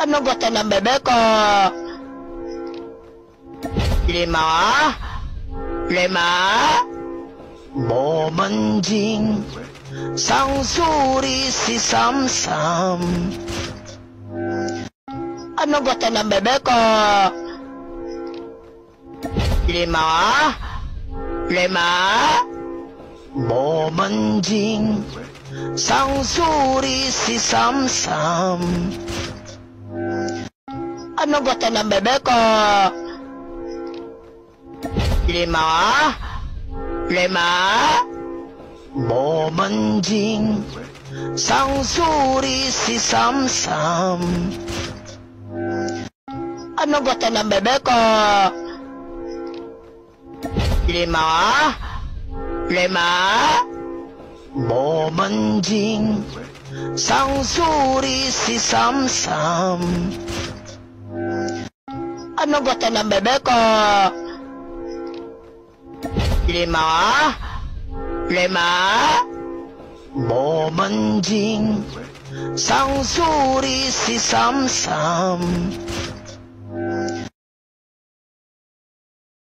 Ano gusto ng bebe ko? 5, 5. Bomanjing, sangsuri si Samsam. Ano gusto ng bebe ko? 5, 5. Bomanjing, sangsuri si Samsam. Ano gusto ng bebe ko? 5, 5. Bomanjing, sangsuri si Samsam. Ano gusto ng bebe ko? 5, 5. Bomanjing, sangsuri si Samsam. Ano gusto ng bebe ko? 5, 5. Bomanjing, sangsuri si Samsam.